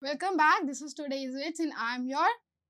Welcome back. This is today's Wits and I'm your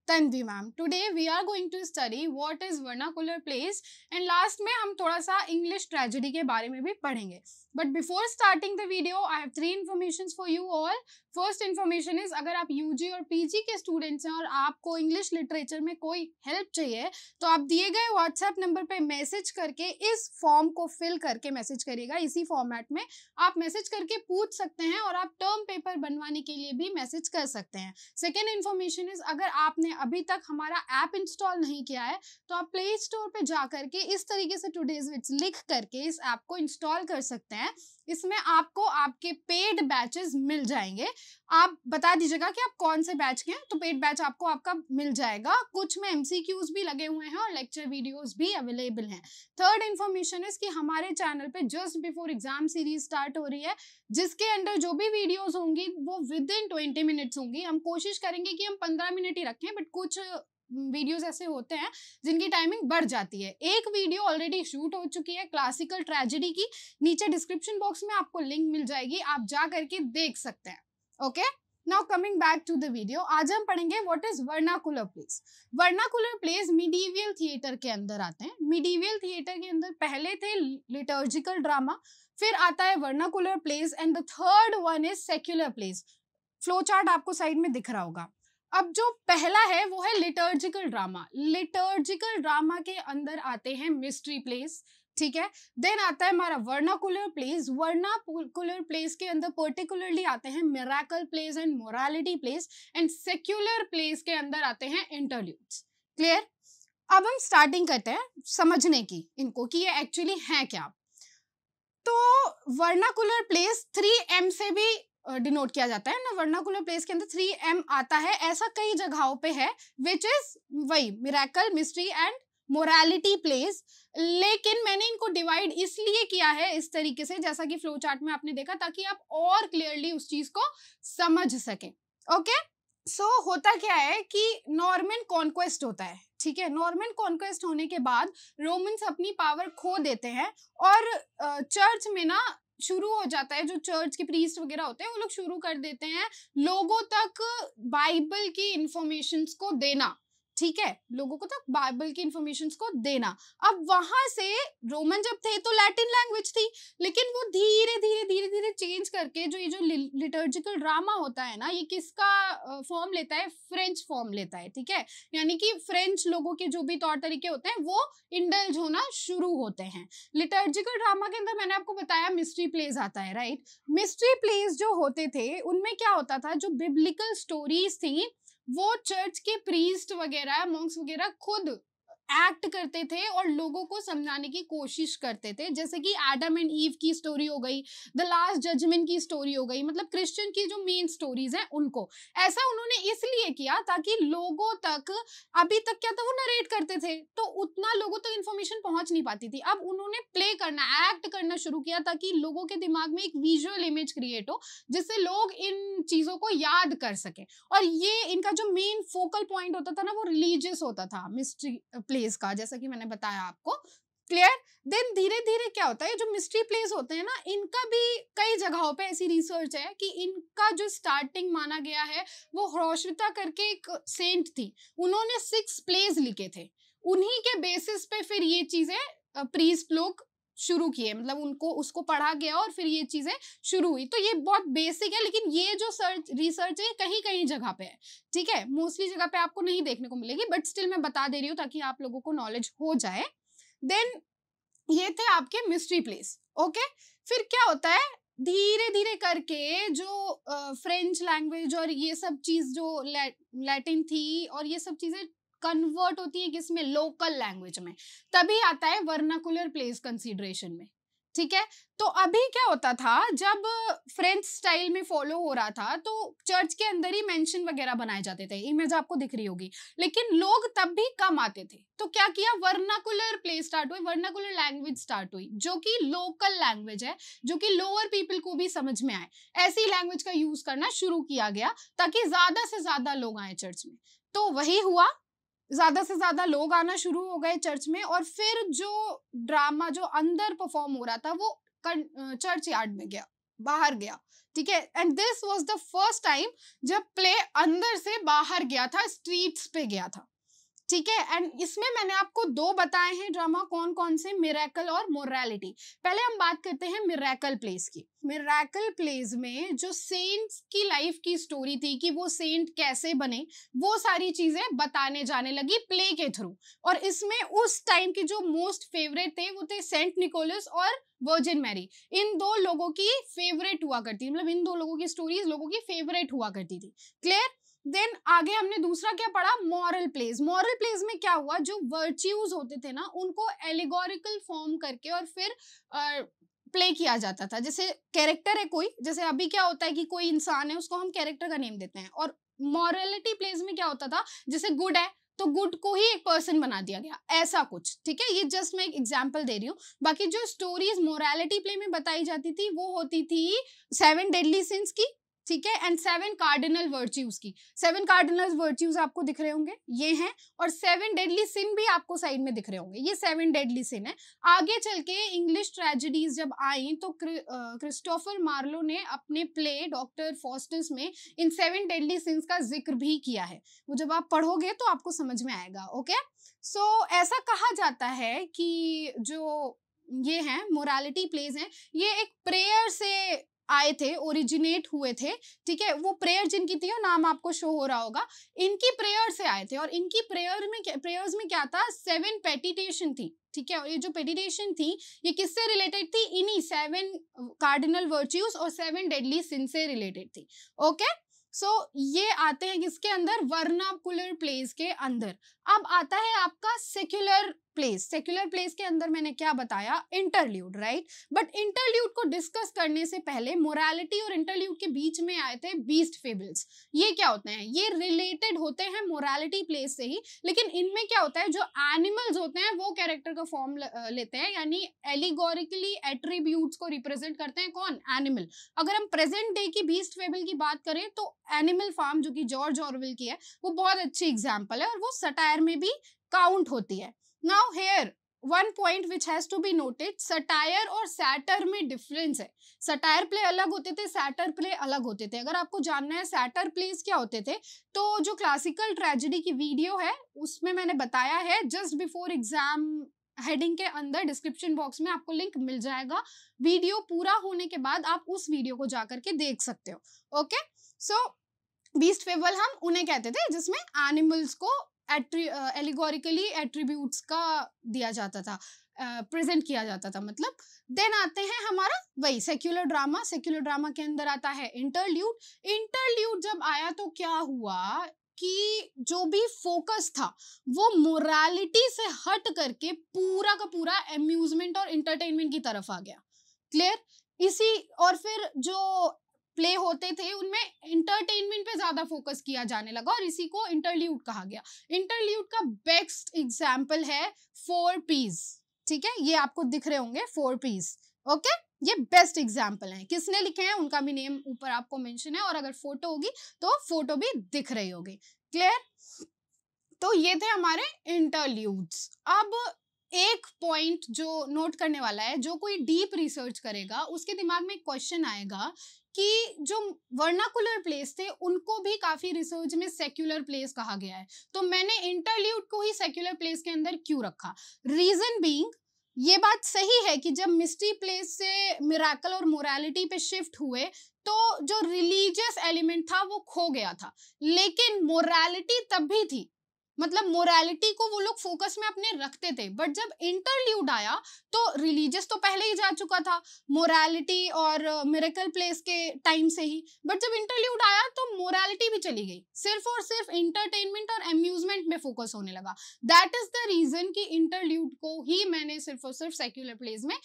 Tanvi ma'am. Today we are going to study what is vernacular plays and last में हम थोड़ा सा English tragedy के बारे में भी पढ़ेंगे. But before starting the video, I have three informations for you all. First information is अगर आप UG और PG के स्टूडेंट्स हैं और आपको इंग्लिश लिटरेचर में कोई हेल्प चाहिए तो आप दिए गए व्हाट्सएप नंबर पे मैसेज करके इस फॉर्म को फिल करके मैसेज करिएगा. इसी फॉर्मेट में आप मैसेज करके पूछ सकते हैं और आप टर्म पेपर बनवाने के लिए भी मैसेज कर सकते हैं. सेकेंड इन्फॉर्मेशन इज अगर आपने अभी तक हमारा ऐप इंस्टॉल नहीं किया है तो आप प्ले स्टोर पे जा करके इस तरीके से टुडेज विट्स लिख करके इस ऐप को इंस्टॉल कर सकते हैं. इसमें आपको आपके पेड बैचेस मिल जाएंगे. आप बता दीजिएगा कि आप कौन से बैच के हैं तो पेड बैच आपको आपका मिल जाएगा. कुछ में एमसीक्यूज भी लगे हुए हैं और लेक्चर वीडियोस भी अवेलेबल हैं. थर्ड इन्फॉर्मेशन इज कि हमारे चैनल पे just before exam series start हो रही है जिसके अंदर जो भी वीडियोस होंगी वो विद इन 20 मिनट्स होंगी. हम कोशिश करेंगे कि हम 15 मिनट ही रखें बट कुछ वीडियोस ऐसे होते हैं जिनकी टाइमिंग बढ़ जाती है. एक वीडियो ऑलरेडी शूट हो चुकी है क्लासिकल ट्रेजेडी की. नीचे डिस्क्रिप्शन बॉक्स में आपको लिंक मिल जाएगी, आप जा करके देख सकते हैं. Okay, now coming back to the video. आज हम पढ़ेंगे what is vernacular place. Vernacular place medieval theatre के अंदर आते हैं. मिडीवियल थिएटर के अंदर पहले थे लिटर्जिकल ड्रामा, फिर आता है vernacular place and the third one is secular place. Flow chart आपको साइड में दिख रहा होगा. अब जो पहला है वो है लिटर्जिकल ड्रामा. लिटर्जिकल ड्रामा के अंदर आते हैं मिस्ट्री प्लेस, ठीक है. देन आता है हमारा वर्नाकुलर प्लेस. वर्नाकुलर प्लेस के अंदर पर्टिकुलरली आते हैं miracle place and morality place and secular place के अंदर आते हैं इंटरल्यूड्स. क्लियर. अब हम स्टार्टिंग करते हैं समझने की इनको कि ये एक्चुअली है क्या. तो वर्नाकुलर प्लेस 3M से भी डिनोट किया जाता है ना. वर्नाकुलर प्लेस के अंदर 3M आता है. ऐसा कई जगहों पे है विच इज वही miracle, mystery and morality place. लेकिन मैंने इनको डिवाइड इसलिए किया है इस तरीके से जैसा कि फ्लो चार्ट में आपने देखा ताकि आप और क्लियरली उस चीज को समझ सकें. ओके, सो होता क्या है कि नॉर्मन कॉन्क्वेस्ट होता है, ठीक है. नॉर्मन कॉन्क्वेस्ट होने के बाद रोमन्स अपनी पावर खो देते हैं और चर्च में ना शुरू हो जाता है, जो चर्च के प्रीस्ट वगैरह होते हैं वो लोग शुरू कर देते हैं लोगों तक बाइबल की इंफॉर्मेशंस को देना, ठीक है. लोगों को तक बाइबल की इंफॉर्मेशंस को देना. अब वहां से रोमन जब थे तो लैटिन लैंग्वेज थी, लेकिन वो धीरे धीरे चेंज करके जो ये जो लिटर्जिकल ड्रामा होता है ना ये किसका फॉर्म लेता है, फ्रेंच फॉर्म लेता है, ठीक है. यानी कि फ्रेंच लोगों के जो भी तौर तरीके होते हैं वो इंडल्ज होना शुरू होते हैं. लिटर्जिकल ड्रामा के अंदर मैंने आपको बताया मिस्ट्री प्लेज आता है, राइट. मिस्ट्री प्लेज जो होते थे उनमें क्या होता था, जो बिब्लिकल स्टोरीज थी वो चर्च के प्रीस्ट वगैरह मॉन्क्स वगैरह खुद एक्ट करते थे और लोगों को समझाने की कोशिश करते थे. जैसे कि एडम एंड ईव की स्टोरी हो गई, द लास्ट जजमेंट की स्टोरी हो गई, मतलब क्रिश्चियन की जो मेन स्टोरीज हैं उनको. ऐसा उन्होंने इसलिए किया ताकि लोगों तक, अभी तक क्या था वो नरेट करते थे तो उतना लोगों तक इंफॉर्मेशन पहुंच नहीं पाती थी. अब उन्होंने प्ले करना, एक्ट करना शुरू किया ताकि लोगों के दिमाग में एक विजुअल इमेज क्रिएट हो जिससे लोग इन चीजों को याद कर सके. और ये इनका जो मेन फोकल पॉइंट होता था ना वो रिलीजियस होता था मिस्ट्री प्लेस का, जैसा कि मैंने बताया आपको. क्लियर. देन धीरे धीरे क्या होता है, जो मिस्ट्री प्लेस होते हैं ना इनका भी कई जगहों पे ऐसी रिसर्च है कि इनका जो स्टार्टिंग माना गया है वो ह्रोश्विता करके एक सेंट थी, उन्होंने 6 प्लेस लिखे थे. उन्हीं के बेसिस पे फिर ये चीजें प्रीस्ट लोग शुरू किए, मतलब उनको उसको पढ़ा गया और फिर ये चीजें शुरू हुई. तो ये बहुत बेसिक है लेकिन ये जो रिसर्च है कहीं कहीं जगह पे है, ठीक है. मोस्टली जगह पे आपको नहीं देखने को मिलेगी बट स्टिल मैं बता दे रही हूँ ताकि आप लोगों को नॉलेज हो जाए. देन ये थे आपके मिस्ट्री प्लेस. ओके, फिर क्या होता है धीरे धीरे करके जो फ्रेंच लैंग्वेज और ये सब चीज जो लैटिन थी और ये सब चीजें कन्वर्ट होती है किसमें, लोकल लैंग्वेज में. तभी आता है वर्नाकुलर प्लेस कंसीडरेशन में, ठीक है. तो अभी क्या होता था जब फ्रेंच स्टाइल में फॉलो हो रहा था तो चर्च के अंदर ही मेंशन वगैरह बनाए जाते थे, इमेज आपको दिख रही होगी, लेकिन लोग तब भी कम आते थे. तो क्या किया, वर्नाकुलर प्लेस स्टार्ट हुई, वर्नाकुलर लैंग्वेज स्टार्ट हुई जो कि लोकल लैंग्वेज है, जो कि लोअर पीपल को भी समझ में आए. ऐसी लैंग्वेज का यूज करना शुरू किया गया ताकि ज्यादा से ज्यादा लोग आए चर्च में. तो वही हुआ, ज्यादा से ज्यादा लोग आना शुरू हो गए चर्च में और फिर जो ड्रामा जो अंदर परफॉर्म हो रहा था वो चर्च यार्ड में गया, बाहर गया, ठीक है, and this was the first time जब प्ले अंदर से बाहर गया था, स्ट्रीट्स पे गया था, ठीक है। एंड इसमें मैंने आपको दो बताए हैं ड्रामा, कौन कौन से, मिरेकल और मोरालिटी। पहले हम बात करते हैं मिरेकल प्लेस की। मिरेकल प्लेस में जो सेंट्स की लाइफ की स्टोरी थी कि वो सेंट कैसे बने, वो सारी चीजें बताने जाने लगी प्ले के थ्रू। और इसमें उस टाइम की जो मोस्ट फेवरेट थे वो थे सेंट निकोलस और वर्जिन मैरी। इन दो लोगों की फेवरेट हुआ करती, मतलब इन दो लोगों की स्टोरीज लोगों की फेवरेट हुआ करती थी। क्लियर? देन आगे हमने दूसरा क्या पढ़ा, मॉरल प्लेस। मॉरल प्लेस में क्या हुआ, जो वर्च्यूज होते थे ना उनको एलिगोरिकल फॉर्म करके और फिर प्ले किया जाता था। जैसे कैरेक्टर है कोई, जैसे अभी क्या होता है कि कोई इंसान है उसको हम कैरेक्टर का नेम देते हैं, और मॉरलिटी प्लेस में क्या होता था, जैसे गुड है तो गुड को ही एक पर्सन बना दिया गया, ऐसा कुछ, ठीक है। ये जस्ट मैं एक एग्जांपल दे रही हूँ। बाकी जो स्टोरीज मोरालिटी प्ले में बताई जाती थी वो होती थी 7 डेडली सिंस की, ठीक है, एंड 7 कार्डिनल वर्च्यूज की। 7 कार्डिनल वर्च्यूज आपको दिख रहे होंगे, ये हैं, और 7 डेडली सिन भी आपको साइड में दिख रहे होंगे, ये 7 डेडली सिन है। आगे चल के इंग्लिश ट्रेजेडीज जब आई तो क्रिस्टोफर मार्लो ने अपने प्ले डॉक्टर फॉस्टस में इन 7 डेडली सिंस का जिक्र भी किया है। वो जब आप पढ़ोगे तो आपको समझ में आएगा। ओके, सो ऐसा कहा जाता है कि जो ये हैं मोरालिटी प्लेस हैं, ये एक प्रेयर से आए थे, ओरिजिनेट हुए थे, ठीक है। वो प्रेयर जिनकी थी, वो नाम आपको शो हो रहा होगा, इनकी प्रेयर से आए थे। और इनकी प्रेयर्स में क्या था, 7 पेटिटेशन थी, ठीक है। और ये जो पेटिटेशन थी ये किससे रिलेटेड थी, इन्हीं 7 कार्डिनल वर्च्यूज और 7 डेडली सिन से रिलेटेड थी। ओके, सो ये आते हैं किसके अंदर, वर्नाकुलर प्लेस के अंदर। अब आता है आपका सेक्युलर प्लेस। सेक्युलर प्लेस के अंदर मैंने क्या बताया, इंटरल्यूड, राइट। बट इंटरल्यूड को डिस्कस करने से पहले मोरालिटी और इंटरल्यूड के बीच में आए थे बीस्ट फेबल्स। ये क्या होते हैं, ये रिलेटेड होते हैं मोरालिटी प्लेस से ही, लेकिन इनमें क्या होता है, जो एनिमल्स होते हैं वो कैरेक्टर का फॉर्म लेते हैं, यानी एलिगोरिकली एट्रीब्यूट्स को रिप्रेजेंट करते हैं, कौन, एनिमल। अगर हम प्रेजेंट डे की बीस्ट फेबल की बात करें तो एनिमल फार्म जो कि जॉर्ज ऑरवेल की है, वो बहुत अच्छी एग्जाम्पल है और वो सटायर में भी काउंट होती है। Now here one point which has to be noted, satire और सैटर में डिफरेंस है। सटायर प्ले अलग होते थे, सैटर प्ले अलग होते थे। अगर आपको जानना है सैटर प्लेस क्या होते थे, तो जो क्लासिकल ट्रेजेडी की वीडियो है उसमें मैंने बताया है, जस्ट बिफोर एग्जाम हेडिंग के अंदर डिस्क्रिप्शन बॉक्स में आपको लिंक मिल जाएगा। वीडियो पूरा होने के बाद आप उस वीडियो को जाकर के देख सकते हो। ओके, सो बीस्ट फेबल हम उन्हें कहते थे जिसमें एनिमल्स को एलिगोरिकली एट्रीब्यूट्स का दिया जाता था, प्रेजेंट किया जाता था मतलब। देन आते हैं हमारा वही सेक्युलर ड्रामा। सेक्युलर ड्रामा के अंदर आता है इंटरल्यूड। इंटरल्यूड जब आया तो क्या हुआ कि जो भी फोकस था वो मोरालिटी से हट करके पूरा का पूरा एम्यूजमेंट और एंटरटेनमेंट की तरफ आ गया। क्लियर? इसी और फिर जो प्ले होते थे उनमें एंटरटेनमेंट पे ज्यादा फोकस किया जाने लगा और इसी को इंटरल्यूड कहा गया। इंटरल्यूड का बेस्ट एग्जांपल है 4 पीस, ठीक है, ये आपको दिख रहे होंगे 4 पीस। ओके, ये बेस्ट एग्जांपल हैं। किसने लिखे हैं उनका भी नेम ऊपर आपको मेंशन है, और अगर फोटो होगी तो फोटो भी दिख रही होगी। क्लियर? तो ये थे हमारे इंटरल्यूड्स। अब एक पॉइंट जो नोट करने वाला है, जो कोई डीप रिसर्च करेगा उसके दिमाग में एक क्वेश्चन आएगा कि जो वर्नाकुलर प्लेस थे उनको भी काफी रिसर्च में सेक्युलर प्लेस कहा गया है, तो मैंने इंटरल्यूड को ही सेक्युलर प्लेस के अंदर क्यों रखा। रीजन बीइंग, ये बात सही है कि जब मिस्ट्री प्लेस से मिरेकल और मोरालिटी पे शिफ्ट हुए तो जो रिलीजियस एलिमेंट था वो खो गया था, लेकिन मोरालिटी तब भी थी, मतलब मोरालिटी को वो लोग फोकस में अपने रखते थे। बट जब इंटरल्यूड आया तो रिलीजियस तो पहले ही जा चुका था मोरालिटी और मिरेकल प्लेस के टाइम से ही, बट जब इंटरल्यूड आया तो मोरालिटी भी चली गई, सिर्फ और सिर्फ इंटरटेनमेंट और अम्यूजमेंट में फोकस होने लगा। दैट इज द रीजन कि इंटरल्यूड को ही मैंने सिर्फ और सिर्फ सेक्युलर प्लेस में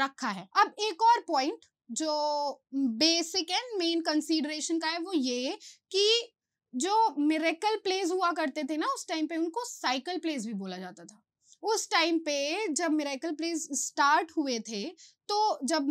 रखा है। अब एक और पॉइंट जो बेसिक एंड मेन कंसीडरेशन का है वो ये कि जो मिरेकल प्लेस हुआ करते थे ना उस टाइम पे, उनको साइकिल प्लेस भी बोला जाता था। उस टाइम पे जब मिरेकल प्लेस स्टार्ट हुए थे तो जब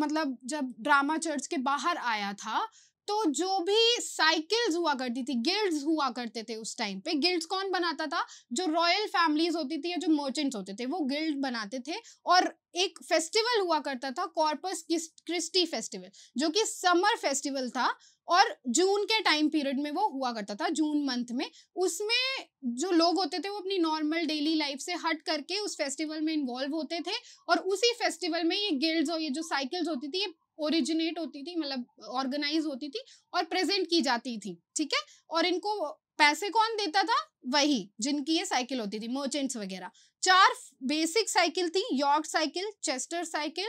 ड्रामा चर्च के बाहर आया था तो जो भी साइकिल्स हुआ करती थी, गिल्ड्स हुआ करते थे उस टाइम पे, गिल्ड्स कौन बनाता था? जो रॉयल फैमिलीज होती थी या जो मर्चेंट्स होते थे वो गिल्ड बनाते थे। और एक फेस्टिवल हुआ करता था, कॉर्पस क्रिस्टी फेस्टिवल, जो कि समर फेस्टिवल था और जून के टाइम पीरियड में वो हुआ करता था, जून मंथ में। उसमें जो लोग होते थे वो अपनी नॉर्मल डेली लाइफ से हट करके उस फेस्टिवल में इन्वॉल्व होते थे और उसी फेस्टिवल में ये गिल्ड्स और ये जो साइकिल्स होती थी ये ओरिजिनेट होती थी, मतलब ऑर्गेनाइज होती थी और प्रेजेंट की जाती थी, ठीक है। और इनको पैसे कौन देता था? वही जिनकी ये साइकिल होती थी, मर्चेंट्स वगैरह। 4 बेसिक साइकिल थी, York cycle, Chester cycle,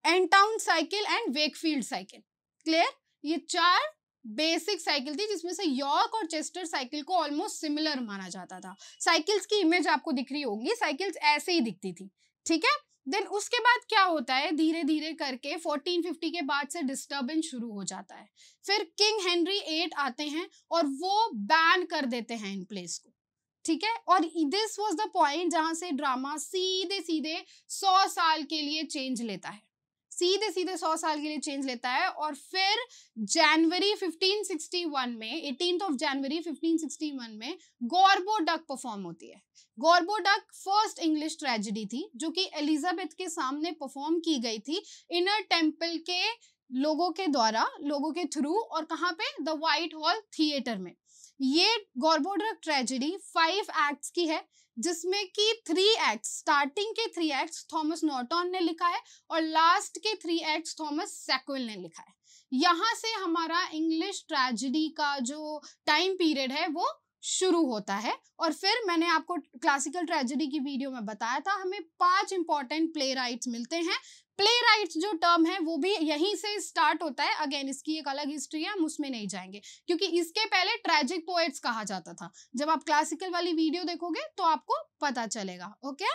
N Town cycle and Wakefield cycle. Clear? ये 4 बेसिक साइकिल थी जिसमें से यॉर्क और चेस्टर साइकिल को ऑलमोस्ट सिमिलर माना जाता था। साइकिल्स की इमेज आपको दिख रही होगी, साइकिल्स ऐसे ही दिखती थी, ठीक है। देन उसके बाद क्या होता है, धीरे धीरे करके 1450 के बाद से डिस्टर्बेंस शुरू हो जाता है। फिर किंग हेनरी 8 आते हैं और वो बैन कर देते हैं इन प्लेस को, ठीक है। और दिस वाज द पॉइंट जहां से ड्रामा सीधे सीधे 100 साल के लिए चेंज लेता है, सीधे सीधे 100 साल के लिए चेंज लेता है। और फिर जनवरी 1561 में, 18th ऑफ जनवरी 1561 में गॉर्बो डक परफॉर्म होती है। गॉर्बो डक फर्स्ट इंग्लिश ट्रेजेडी थी जो कि एलिजाबेथ के सामने परफॉर्म की गई थी इनर टेम्पल के लोगों के द्वारा, लोगों के थ्रू, और कहाँ पे? द व्हाइट हॉल थिएटर में। ये गॉर्बो डक ट्रेजेडी 5 एक्ट्स की है जिसमें कि 3 एक्ट्स, स्टार्टिंग के 3 एक्ट्स थॉमस नॉर्टन ने लिखा है और लास्ट के 3 एक्ट्स थॉमस सैकविल ने लिखा है। यहाँ से हमारा इंग्लिश ट्रेजेडी का जो टाइम पीरियड है वो शुरू होता है। और फिर मैंने आपको क्लासिकल ट्रेजेडी की वीडियो में बताया था, हमें 5 इंपॉर्टेंट प्ले राइट्स मिलते हैं। प्ले राइट्स जो टर्म है वो भी यहीं से स्टार्ट होता है। अगेन इसकी एक अलग हिस्ट्री है, हम उसमें नहीं जाएंगे क्योंकि इसके पहले ट्रेजिक पोएट्स कहा जाता था। जब आप क्लासिकल वाली वीडियो देखोगे तो आपको पता चलेगा। Okay,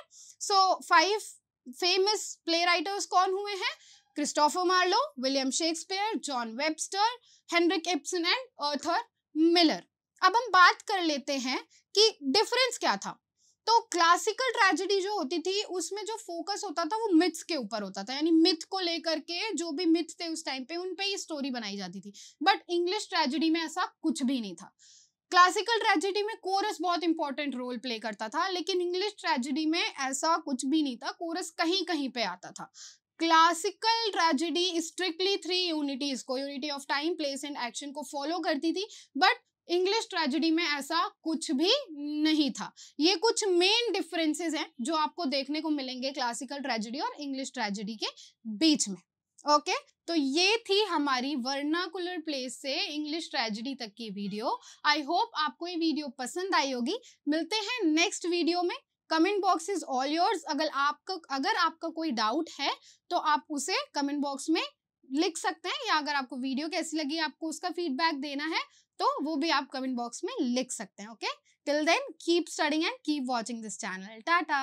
so 5 famous play writers कौन हुए हैं? Christopher Marlowe, William Shakespeare, John Webster, Henrik Ibsen and Arthur Miller. अब हम बात कर लेते हैं कि डिफरेंस क्या था। तो क्लासिकल ट्रेजेडी जो होती थी उसमें जो फोकस होता था वो मिथ्स के ऊपर होता था, यानी मिथ को लेकर के जो भी मिथ थे उस टाइम पे उन पे ही स्टोरी बनाई जाती थी। बट इंग्लिश ट्रेजेडी में ऐसा कुछ भी नहीं था। क्लासिकल ट्रेजेडी में कोरस बहुत इंपॉर्टेंट रोल प्ले करता था, लेकिन इंग्लिश ट्रेजेडी में ऐसा कुछ भी नहीं था, कोरस कहीं कहीं पे आता था। क्लासिकल ट्रेजेडी स्ट्रिक्टली 3 यूनिटीज को, unity of time, place and action को फॉलो करती थी। बट इंग्लिश ट्रेजेडी में ऐसा कुछ भी नहीं था। ये कुछ मेन डिफरेंसेस हैं जो आपको देखने को मिलेंगे क्लासिकल ट्रेजेडी और इंग्लिश ट्रेजेडी के बीच में। ओके, तो ये थी हमारी वर्नाकुलर प्लेस से इंग्लिश ट्रेजेडी तक की वीडियो। आई होप आपको ये वीडियो पसंद आई होगी। मिलते हैं नेक्स्ट वीडियो में। Comment box is all yours. अगर आपका कोई डाउट है तो आप उसे कमेंट बॉक्स में लिख सकते हैं, या अगर आपको वीडियो कैसी लगी, आपको उसका फीडबैक देना है तो वो भी आप कमेंट बॉक्स में लिख सकते हैं। Okay, till then keep studying and keep watching this channel. Tata.